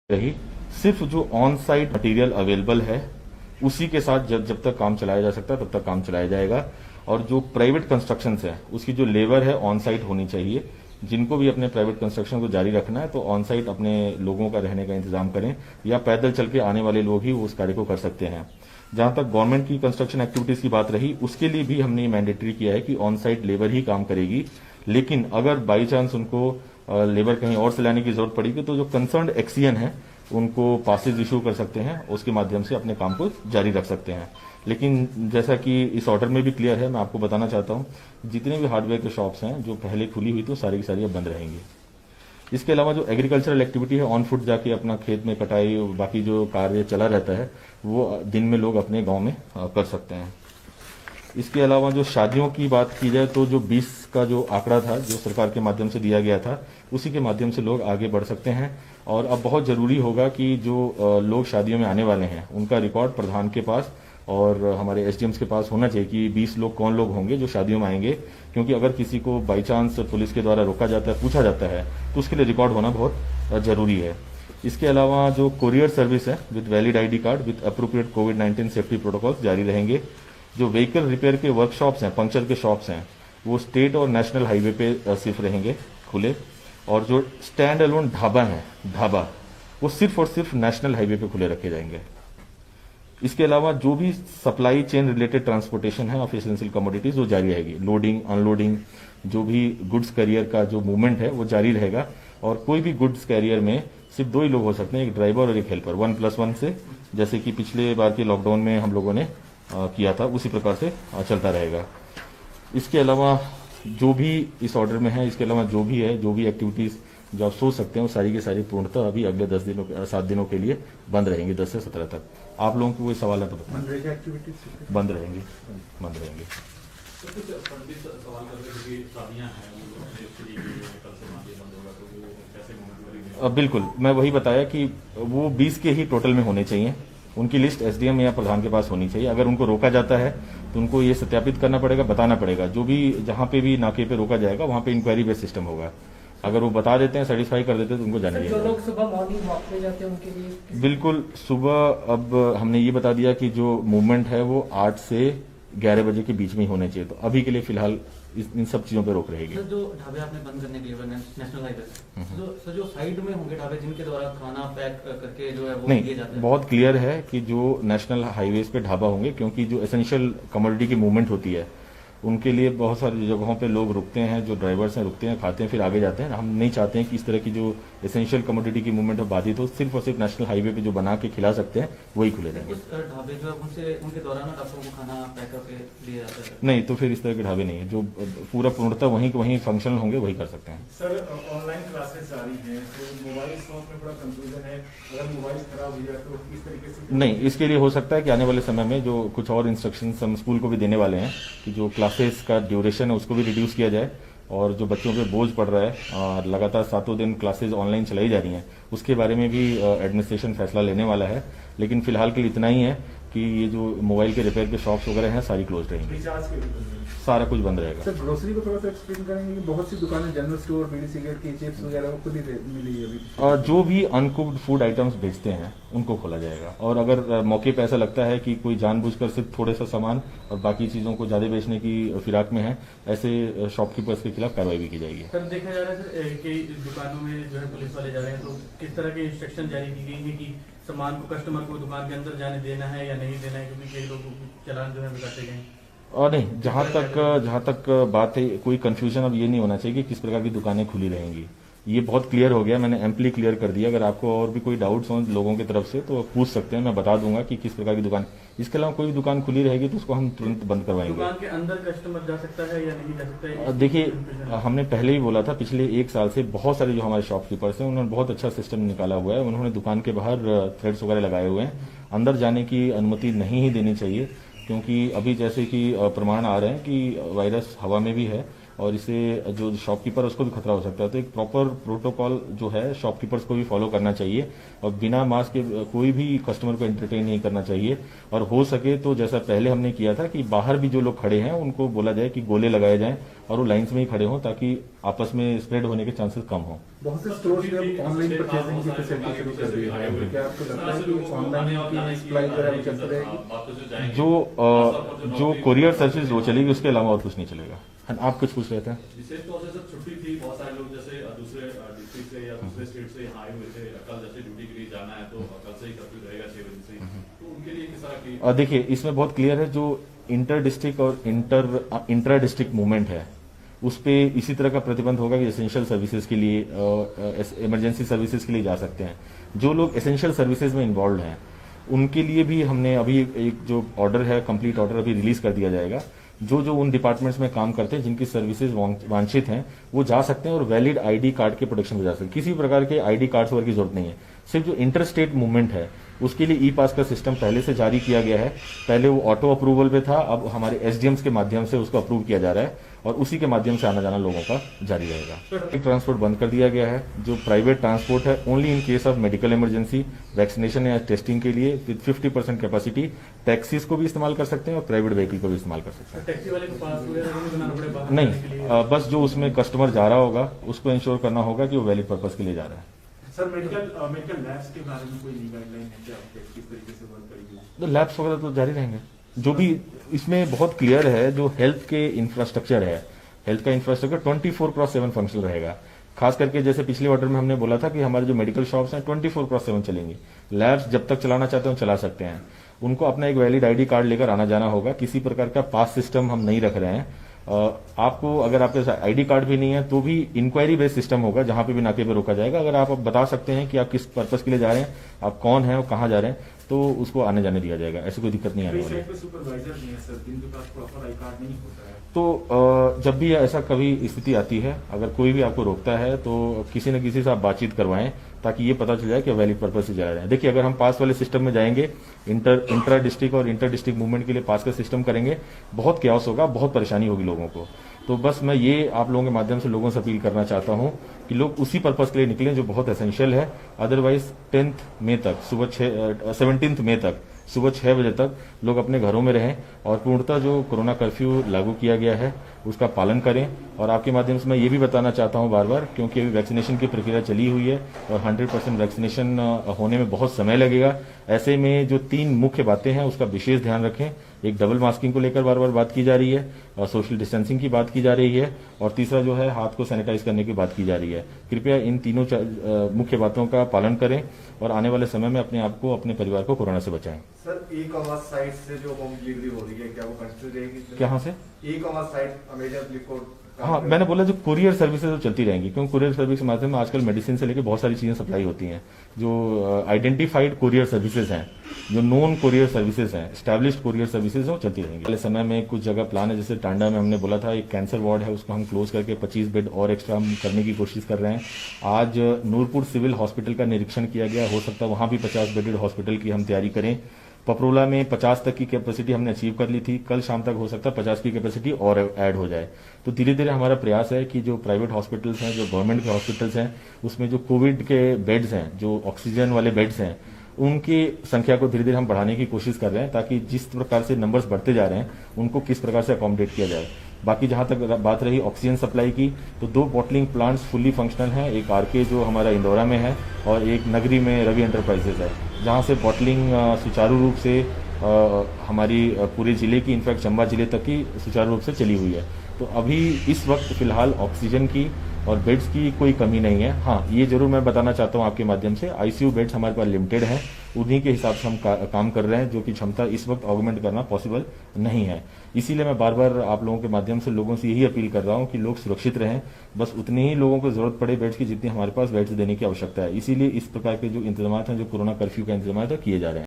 रही। सिर्फ जो ऑन साइट मटेरियल अवेलेबल है उसी के साथ जब तक काम चलाया जा सकता है तब तक काम चलाया जाएगा। और जो प्राइवेट कंस्ट्रक्शंस है उसकी जो लेबर है ऑन साइट होनी चाहिए। जिनको भी अपने प्राइवेट कंस्ट्रक्शन को जारी रखना है तो ऑन साइट अपने लोगों का रहने का इंतजाम करें, या पैदल चल के आने वाले लोग ही उस कार्य को कर सकते हैं। जहां तक गवर्नमेंट की कंस्ट्रक्शन एक्टिविटीज की बात रही, उसके लिए भी हमने मैंडेटरी किया है कि ऑन साइट लेबर ही काम करेगी। लेकिन अगर बाई चांस उनको लेबर कहीं और से लाने की जरूरत पड़ेगी तो जो कंसर्न एक्सीएन है उनको पासेज इशू कर सकते हैं, उसके माध्यम से अपने काम को जारी रख सकते हैं। लेकिन जैसा कि इस ऑर्डर में भी क्लियर है, मैं आपको बताना चाहता हूं, जितने भी हार्डवेयर के शॉप्स हैं जो पहले खुली हुई तो सारी की सारी अब बंद रहेंगी। इसके अलावा जो एग्रीकल्चरल एक्टिविटी है, ऑन फुट जाके अपना खेत में कटाई बाकी जो कार्य चला रहता है वो दिन में लोग अपने गांव में कर सकते हैं। इसके अलावा जो शादियों की बात की जाए तो जो 20 का जो आंकड़ा था जो सरकार के माध्यम से दिया गया था उसी के माध्यम से लोग आगे बढ़ सकते हैं। और अब बहुत जरूरी होगा कि जो लोग शादियों में आने वाले हैं उनका रिकॉर्ड प्रधान के पास और हमारे एसडीएम्स के पास होना चाहिए कि 20 लोग कौन लोग होंगे जो शादियों में आएंगे। क्योंकि अगर किसी को बाई चांस पुलिस के द्वारा रोका जाता है, पूछा जाता है, तो उसके लिए रिकॉर्ड होना बहुत जरूरी है। इसके अलावा जो कोरियर सर्विस है with valid ID card with appropriate covid safety protocols जारी रहेंगे। जो व्हीकल रिपेयर के वर्कशॉप्स हैं, पंक्चर के शॉप्स हैं, वो स्टेट और नेशनल हाईवे पे सिर्फ रहेंगे खुले। और जो स्टैंड अलोन ढाबा वो सिर्फ और सिर्फ नेशनल हाईवे पे खुले रखे जाएंगे। इसके अलावा जो भी सप्लाई चेन रिलेटेड ट्रांसपोर्टेशन है ऑफ एसेंशियल कमोडिटीज वो जारी रहेगी। लोडिंग अनलोडिंग जो भी गुड्स कैरियर का जो मूवमेंट है वो जारी रहेगा। और कोई भी गुड्स कैरियर में सिर्फ 2 ही लोग हो सकते हैं, एक ड्राइवर और एक हेल्पर, 1+1 से, जैसे कि पिछले बार के लॉकडाउन में हम लोगों ने किया था उसी प्रकार से चलता रहेगा। इसके अलावा जो भी इस ऑर्डर में है, इसके अलावा जो भी एक्टिविटीज जो आप सोच सकते हैं वो सारी की सारी पूर्णतः अभी अगले 7 दिनों के लिए बंद रहेंगी, 10 से 17 तक। आप लोगों को कोई सवाल है तो बताएं। बंद रहेंगे। बिल्कुल, मैं वही बताया कि वो 20 के ही टोटल में होने चाहिए। उनकी लिस्ट एसडीएम या प्रधान के पास होनी चाहिए। अगर उनको रोका जाता है तो उनको ये सत्यापित करना पड़ेगा, बताना पड़ेगा। जो भी जहां पे भी नाके पे रोका जाएगा वहां पे इंक्वायरी बेस्ड सिस्टम होगा। अगर वो बता देते हैं, सेटिस्फाई कर देते हैं तो उनको जाने दिया। जो लोग सुबह मॉर्निंग वॉक पे जाते हैं उनके लिए बिल्कुल सुबह अब हमने ये बता दिया कि जो मूवमेंट है वो 8 से 11 बजे के बीच में ही होने चाहिए। तो अभी के लिए फिलहाल इन सब चीजों पे रोक रहेगी। जो ढाबे आपने बंद करने के लिए नेशनल हाईवे जो साइड में होंगे ढाबे जिनके द्वारा खाना पैक करके जो है वो दिए जाते हैं, बहुत क्लियर है कि जो नेशनल हाईवेज पे ढाबा होंगे, क्योंकि जो एसेंशियल कमोडिटी की मूवमेंट होती है उनके लिए बहुत सारी जगहों पे लोग रुकते हैं, जो ड्राइवर्स हैं रुकते हैं, खाते हैं, फिर आगे जाते हैं। हम नहीं चाहते हैं कि इस तरह की जो एसेंशियल कमोडिटी की मूवमेंट है बाधित हो। सिर्फ और सिर्फ नेशनल हाईवे पे जो बना के खिला सकते हैं वही खुले रहेंगे। ढाबे जो उनके द्वारा ना डॉक्टरों को खाना पैक करके दिया जाता है? नहीं, तो फिर इस तरह के ढाबे नहीं है। जो पूरा पूर्णतः वहीं फंक्शनल होंगे वही कर सकते हैं। सर, ऑनलाइन क्लासेस जारी हैं तो मोबाइल शॉप में बड़ा कंफ्यूजन है, अगर मोबाइल खराब हो जाए तो किस तरीके से? नहीं, इसके लिए हो सकता है कि आने वाले समय में जो कुछ और इंस्ट्रक्शन हम स्कूल को भी देने वाले हैं कि जो क्लासेस का ड्यूरेशन है उसको भी रिड्यूस किया जाए। और जो बच्चों पे बोझ पड़ रहा है, लगातार 7 दिन क्लासेस ऑनलाइन चलाई जा रही हैं, उसके बारे में भी एडमिनिस्ट्रेशन फैसला लेने वाला है। लेकिन फिलहाल के लिए इतना ही है कि ये जो मोबाइल के रिपेयर के शॉप्स वगैरह हैं सारी क्लोज रहेंगी, सारा कुछ बंद रहेगा। सर, ग्रोसरी को थोड़ा सा एक्सप्लेन करेंगे कि बहुत सी दुकानें, जनरल स्टोर, बीड़ी सिगरेट की चिप्स वगैरह वो खुद ही मिली है अभी। जो भी अनकुक्ड फूड आइटम्स बेचते हैं उनको खोला जाएगा। और अगर मौके पे ऐसा लगता है कि कोई जानबूझकर सिर्फ थोड़े सा सामान और बाकी चीजों को ज्यादा बेचने की फिराक में है, ऐसे शॉपकीपर्स के खिलाफ कार्रवाई भी की जाएगी। सर, देखा जा रहा है सर कई दुकानों में जो है पुलिस वाले जा रहे हैं, तो किस तरह के इंस्ट्रक्शन जारी की गई है कि सामान को कस्टमर को दुकान के अंदर जाने देना है या नहीं देना है, क्योंकि कई लोग चालान जो है बिगाड़ते गए। और नहीं, जहां तक बात है, कोई कंफ्यूजन अब ये नहीं होना चाहिए कि किस प्रकार की दुकानें खुली रहेंगी। ये बहुत क्लियर हो गया, मैंने एम्पली क्लियर कर दिया। अगर आपको और भी कोई डाउट्स हो लोगों की तरफ से तो पूछ सकते हैं, मैं बता दूंगा कि किस प्रकार की दुकान। इसके अलावा कोई भी दुकान खुली रहेगी तो उसको हम तुरंत बंद करवाएंगे। दुकान के अंदर कस्टमर जा सकता है या नहीं जा सकता है? देखिए, हमने पहले ही बोला था, पिछले 1 साल से बहुत सारे जो हमारे शॉपकीपर्स हैं उन्होंने बहुत अच्छा सिस्टम निकाला हुआ है। उन्होंने दुकान के बाहर थ्रेड्स वगैरह लगाए हुए हैं। अंदर जाने की अनुमति नहीं ही देनी चाहिए, क्योंकि अभी जैसे कि प्रमाण आ रहे हैं कि वायरस हवा में भी है और इससे जो शॉपकीपर है उसको भी खतरा हो सकता है। तो एक प्रॉपर प्रोटोकॉल जो है शॉपकीपर्स को भी फॉलो करना चाहिए और बिना मास्क के कोई भी कस्टमर को एंटरटेन नहीं करना चाहिए। और हो सके तो जैसा पहले हमने किया था कि बाहर भी जो लोग खड़े हैं उनको बोला जाए कि गोले लगाए जाएं और वो लाइन्स में ही खड़े हों, ताकि आपस में स्प्रेड होने के चांसेस कम हो। बहुत से स्टोर्स ने अब ऑनलाइन परचेजिंग की फैसिलिटी शुरू कर दी है, क्या आपको लगता है कि ऑनलाइन की सप्लाई जो है वो चलती रहेगी? जो कोरियर सर्विस जो चलेगी उसके अलावा और कुछ नहीं चलेगा। आप कुछ पूछ रहे थे? विशेष तौर से सर छुट्टी थी, बहुत सारे लोग जैसे दूसरे डिस्ट्रिक्ट से या दूसरे स्टेट से यहाँ आए हुए थे, कल जैसे ड्यूटी के लिए जाना है तो कल से ही कर्फ्यू रहेगा 6 बजे से, तो उनके लिए किस तरह की? देखिए, इसमें बहुत क्लियर है, जो इंटर डिस्ट्रिक्ट और इंट्रा डिस्ट्रिक्ट मूवमेंट है उस पे इसी तरह का प्रतिबंध होगा कि एसेंशियल सर्विसेज के लिए, इमरजेंसी सर्विसेज के लिए जा सकते हैं। जो लोग एसेंशियल सर्विसेज में इन्वॉल्व हैं उनके लिए भी हमने अभी एक जो ऑर्डर है, कंप्लीट ऑर्डर अभी रिलीज कर दिया जाएगा। जो उन डिपार्टमेंट्स में काम करते हैं जिनकी सर्विसेज वांछित हैं वो जा सकते हैं और वैलिड आईडी कार्ड के प्रोडक्शन में जा सकते हैं। किसी प्रकार के आईडी कार्ड्स वगैरह की जरूरत नहीं है। सिर्फ जो इंटर स्टेट मूवमेंट है उसके लिए ई पास का सिस्टम पहले से जारी किया गया है। पहले वो ऑटो अप्रूवल पे था, अब हमारे एसडीएम्स के माध्यम से उसको अप्रूव किया जा रहा है और उसी के माध्यम से आना जाना लोगों का जारी रहेगा। ट्रांसपोर्ट बंद कर दिया गया है। जो प्राइवेट ट्रांसपोर्ट है only in case of medical emergency, vaccination या टेस्टिंग के लिए विद 50% कैपेसिटी टैक्सीज को भी इस्तेमाल कर सकते हैं और प्राइवेट व्हीकल को भी इस्तेमाल कर सकते हैं। टैक्सी वाले को पास वगैरह नहीं बनाना पड़ेगा बाहर नहीं, जाने के लिए? बस जो उसमें कस्टमर जा रहा होगा उसको इंश्योर करना होगा कि वो वैलिड पर्पज के लिए जा रहा है। सर मेडिकल लैब्स के बारे में कोई गाइडलाइन है क्या, किस तरीके से वर्क करेगी? तो लैब्स वगैरह तो जारी रहेंगे। जो भी इसमें बहुत क्लियर है, जो हेल्थ के इंफ्रास्ट्रक्चर है, हेल्थ का इंफ्रास्ट्रक्चर 24/7 फंक्शनल रहेगा। खास करके जैसे पिछले ऑर्डर में हमने बोला था कि हमारे जो मेडिकल शॉप्स हैं 24/7 चलेंगी। लैब्स जब तक चलाना चाहते हो चला सकते हैं। उनको अपना एक वैलिड आईडी कार्ड लेकर आना जाना होगा। किसी प्रकार का पास सिस्टम हम नहीं रख रहे हैं। आपको अगर आपके पास आईडी कार्ड भी नहीं है तो भी इंक्वायरी बेस्ड सिस्टम होगा, जहां पे भी नाके पे रोका जाएगा। अगर आप बता सकते हैं कि आप किस पर्पस के लिए जा रहे हैं, आप कौन हैं और कहाँ जा रहे हैं, तो उसको आने जाने दिया जाएगा। ऐसी कोई दिक्कत नहीं आने वाली है। सुपरवाइजर नहीं है सर, जिनके पास प्रॉपर आई कार्ड नहीं होता है, तो जब भी ऐसा कभी स्थिति आती है, अगर कोई भी आपको रोकता है तो किसी न किसी से आप बातचीत करवाएं ताकि ये पता चल जाए कि वैलिड पर्पज से जा रहे हैं। देखिए, अगर हम पास वाले सिस्टम में जाएंगे, इंट्रा डिस्ट्रिक्ट और इंटर डिस्ट्रिक्ट मूवमेंट के लिए पास का सिस्टम करेंगे, बहुत क्यास होगा, बहुत परेशानी होगी लोगों को। तो बस मैं ये आप लोगों के माध्यम से लोगों से अपील करना चाहता हूं कि लोग उसी पर्पज के लिए निकलें जो बहुत एसेंशियल है। अदरवाइज 17 मई तक सुबह 6 बजे तक लोग अपने घरों में रहें और पूर्णतः जो कोरोना कर्फ्यू लागू किया गया है उसका पालन करें। और आपके माध्यम से मैं ये भी बताना चाहता हूं बार बार, क्योंकि अभी वैक्सीनेशन की प्रक्रिया चली हुई है और 100% वैक्सीनेशन होने में बहुत समय लगेगा। ऐसे में जो 3 मुख्य बातें हैं उसका विशेष ध्यान रखें। एक, डबल मास्किंग को लेकर बार बार बात की जा रही है और सोशल डिस्टेंसिंग की बात की जा रही है, और तीसरा जो है हाथ को सैनिटाइज करने की बात की जा रही है। कृपया इन तीनों मुख्य बातों का पालन करें और आने वाले समय में अपने आप को, अपने परिवार को कोरोना से बचाएं। सर, ई-कॉमर्स साइट से जो होम डिलीवरी हो रही है क्या वो कंटिन्यू रहेगी? कहाँ से? E-commerce site Amazon, Flipkart. हाँ, मैंने बोला जो कुरियर सर्विसेज तो चलती रहेंगी, क्योंकि कुरियर सर्विस के माध्यम में आजकल मेडिसिन से लेकर बहुत सारी चीजें सप्लाई होती हैं। जो आइडेंटिफाइड कुरियर सर्विसेज हैं, जो नोन कुरियर सर्विसेज हैं, एस्टैब्लिश्ड कुरियर सर्विसेज वो चलती रहेंगी। अगले समय में कुछ जगह प्लान है, जैसे टांडा में हमने बोला था एक कैंसर वार्ड है, उसको हम क्लोज करके 25 बेड और एक्स्ट्रा हम करने की कोशिश कर रहे हैं। आज नूरपुर सिविल हॉस्पिटल का निरीक्षण किया गया, हो सकता है वहां भी 50 बेडेड हॉस्पिटल की हम तैयारी करें। पपरोला में 50 तक की कैपेसिटी हमने अचीव कर ली थी, कल शाम तक हो सकता है 50 की कैपेसिटी और ऐड हो जाए। तो धीरे धीरे हमारा प्रयास है कि जो प्राइवेट हॉस्पिटल्स हैं, जो गवर्नमेंट के हॉस्पिटल्स हैं, उसमें जो कोविड के बेड्स हैं, जो ऑक्सीजन वाले बेड्स हैं, उनकी संख्या को धीरे धीरे हम बढ़ाने की कोशिश कर रहे हैं, ताकि जिस प्रकार से नंबर्स बढ़ते जा रहे हैं उनको किस प्रकार से अकोमोडेट किया जाए। बाकी जहां तक बात रही ऑक्सीजन सप्लाई की, तो 2 बॉटलिंग प्लांट्स फुल्ली फंक्शनल हैं। एक आरके जो हमारा इंदौरा में है और एक नगरी में रवि एंटरप्राइजेज है, जहां से बॉटलिंग सुचारू रूप से हमारी पूरे जिले की, इनफैक्ट चंबा जिले तक की सुचारू रूप से चली हुई है। तो अभी इस वक्त फिलहाल ऑक्सीजन की और बेड्स की कोई कमी नहीं है। हाँ, ये जरूर मैं बताना चाहता हूँ आपके माध्यम से, आईसीयू बेड्स हमारे पास लिमिटेड हैं, उन्हीं के हिसाब से हम काम कर रहे हैं, जो कि क्षमता इस वक्त ऑगमेंट करना पॉसिबल नहीं है। इसीलिए मैं बार बार आप लोगों के माध्यम से लोगों से यही अपील कर रहा हूँ कि लोग सुरक्षित रहें। बस उतनी ही लोगों को जरूरत पड़े बेड्स की जितनी हमारे पास बेड्स देने की आवश्यकता है। इसीलिए इस प्रकार के जो इंतजाम हैं, जो कोरोना कर्फ्यू का इंतजाम है, किए जा रहे हैं।